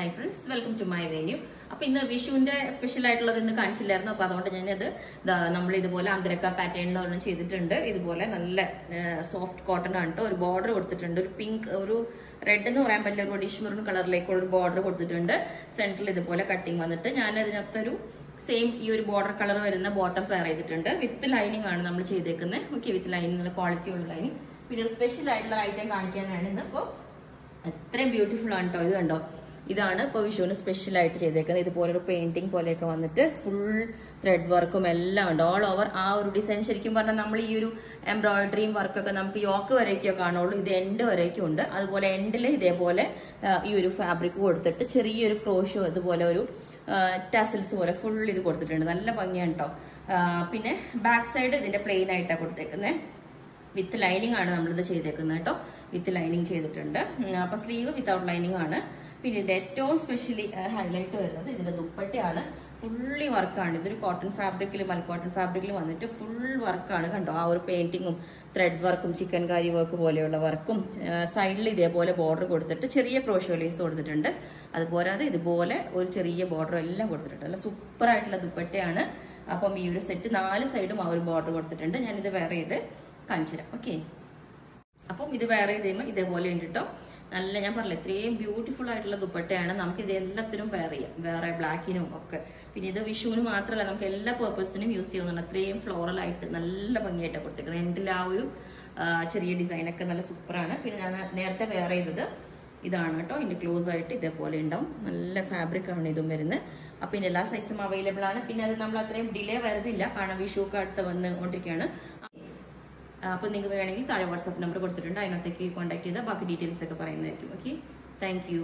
Hi friends, welcome to my venue. അപ്പോൾ ഇന്ന് വിഷുവിന്റെ special ആയിട്ടുള്ളത് ഇന്ന് കാണിച്ചില്ലായിരുന്നു. അപ്പോൾ അതുകൊണ്ട് ഞാനത് നമ്മൾ ഇതുപോലെ അഗ്രക്ക പാറ്റേണിലൊന്നും ചെയ്തിട്ടുണ്ട്. ഇതുപോലെ നല്ല സോഫ്റ്റ് കോട്ടൺ ആണ് കേട്ടോ. ഒരു ബോർഡർ കൊടുത്തിട്ടുണ്ട്, ഒരു പിങ്ക്, ഒരു റെഡ് എന്ന് പറയാൻ പറ്റില്ല, ഒരു റെഡിഷ് മെറൂൺ കളറിലേക്കുള്ള ഒരു ബോർഡർ കൊടുത്തിട്ടുണ്ട്. സെന്ററിൽ ഇതുപോലെ കട്ടിങ് വന്നിട്ട് ഞാൻ അതിനകത്തൊരു സെയിം ഈ ഒരു ബോർഡർ കളർ വരുന്ന ബോട്ടം പെയർ ചെയ്തിട്ടുണ്ട്. വിത്ത് ലൈനിങ് ആണ് നമ്മൾ ചെയ്തേക്കുന്നത്. ഓക്കെ, വിത്ത് ലൈനിങ്, ക്വാളിറ്റി ഉള്ള ലൈനിങ്. പിന്നെ ഒരു സ്പെഷ്യൽ ആയിട്ടുള്ള ഐറ്റം കാണിക്കാനാണ് ഇന്ന്. അപ്പോൾ അത്രയും ബ്യൂട്ടിഫുൾ ആണ് കേട്ടോ. ഇത് കണ്ടോ, ഇതാണ് ഇപ്പോൾ വിഷുവിന് സ്പെഷ്യൽ ആയിട്ട് ചെയ്തേക്കുന്നത്. ഇതുപോലെ ഒരു പെയിന്റിങ് പോലെയൊക്കെ വന്നിട്ട് ഫുൾ ത്രെഡ് വർക്കും എല്ലാം ഉണ്ട് ഓൾ ഓവർ. ആ ഒരു ഡിസൈൻ ശരിക്കും പറഞ്ഞാൽ നമ്മൾ ഈ ഒരു എംബ്രോയിഡറിയും വർക്കൊക്കെ നമുക്ക് യോക്ക് വരേക്കോ കാണുള്ളൂ, ഇത് എൻഡ് വരേക്കും ഉണ്ട്. അതുപോലെ എൻഡിൽ ഇതേപോലെ ഈ ഒരു ഫാബ്രിക് കൊടുത്തിട്ട് ചെറിയൊരു ക്രോഷോ ഇതുപോലെ ഒരു ടാസിൽസ് പോലെ ഫുൾ ഇത് കൊടുത്തിട്ടുണ്ട്. നല്ല ഭംഗിയാണ് കേട്ടോ. പിന്നെ ബാക്ക് സൈഡ് ഇതിന്റെ പ്ലെയിൻ ആയിട്ടാണ് കൊടുത്തേക്കുന്നത്. വിത്ത് ലൈനിങ് ആണ് നമ്മളിത് ചെയ്തേക്കുന്നത് കേട്ടോ. വിത്ത് ലൈനിങ് ചെയ്തിട്ടുണ്ട്. അപ്പൊ സ്ലീവ് വിത്തൗട്ട് ലൈനിങ് ആണ്. പിന്നെ ഇതിന്റെ ഏറ്റവും സ്പെഷ്യലി ഹൈലൈറ്റ് വരുന്നത് ഇതിന്റെ ദുപ്പട്ടയാണ്. ഫുള്ളി വർക്കാണ്. ഇതൊരു കോട്ടൺ ഫാബ്രിക്കിൽ, മൽ കോട്ടൺ ഫാബ്രിക്കിൽ വന്നിട്ട് ഫുൾ വർക്കാണ് കണ്ടോ. ആ ഒരു പെയിന്റിങ്ങും ത്രെഡ് വർക്കും ചിക്കൻ കാരി വർക്ക് പോലെയുള്ള വർക്കും സൈഡിൽ ഇതേപോലെ ബോർഡർ കൊടുത്തിട്ട് ചെറിയ ക്രോഷോ ലേസ് കൊടുത്തിട്ടുണ്ട്. അതുപോരാതെ ഇതുപോലെ ഒരു ചെറിയ ബോർഡർ എല്ലാം കൊടുത്തിട്ടുണ്ട്. നല്ല സൂപ്പർ ആയിട്ടുള്ള ദുപ്പട്ടയാണ്. അപ്പം ഈ ഒരു സെറ്റ് 4 സൈഡും ആ ഒരു ബോർഡർ കൊടുത്തിട്ടുണ്ട്. ഞാനിത് വേറെ ചെയ്ത് കാണിച്ചു തരാം. ഓക്കെ, അപ്പം ഇത് വേറെ ചെയ്ത് കഴിയുമ്പോൾ ഇതേപോലെ ഉണ്ട് കേട്ടോ. നല്ല, ഞാൻ പറഞ്ഞില്ല, ഇത്രയും ബ്യൂട്ടിഫുൾ ആയിട്ടുള്ള ദുപ്പട്ടയാണ്. നമുക്ക് ഇത് എല്ലാത്തിനും പെയർ ചെയ്യാം, വേറെ ബ്ലാക്കിനും ഒക്കെ. പിന്നെ ഇത് വിഷുവിന് മാത്രമല്ല, നമുക്ക് എല്ലാ പേർപ്പസിനും യൂസ് ചെയ്യുന്നുണ്ട്. അത്രയും ഫ്ലോറൽ ആയിട്ട് നല്ല ഭംഗിയായിട്ടാണ് കൊടുത്തേക്കുന്നത്. എൻ്റെ ആ ഒരു ചെറിയ ഡിസൈനൊക്കെ നല്ല സൂപ്പറാണ്. പിന്നെ ഞാൻ നേരത്തെ വെയർ ചെയ്തത് ഇതാണ് കേട്ടോ. ഇതിൻ്റെ ക്ലോസ് ആയിട്ട് ഇതേപോലെ ഉണ്ടാവും. നല്ല ഫാബ്രിക് ആണ് ഇതും വരുന്നത്. അപ്പം പിന്നെ എല്ലാ സൈസും അവൈലബിൾ ആണ്. പിന്നെ അത് നമ്മൾ അത്രയും ഡിലേ വരുന്നില്ല, കാരണം വിഷുവൊക്കെ അടുത്ത് വന്നുകൊണ്ടിരിക്കുകയാണ്. അപ്പോൾ നിങ്ങൾക്ക് വേണമെങ്കിൽ താഴെ വാട്സാപ്പ് നമ്പർ കൊടുത്തിട്ടുണ്ട്, അതിനകത്തേക്ക് കോൺടാക്ട് ചെയ്താൽ ബാക്കി ഡീറ്റെയിൽസ് ഒക്കെ പറയുന്നതായിരിക്കും. Okay, thank you.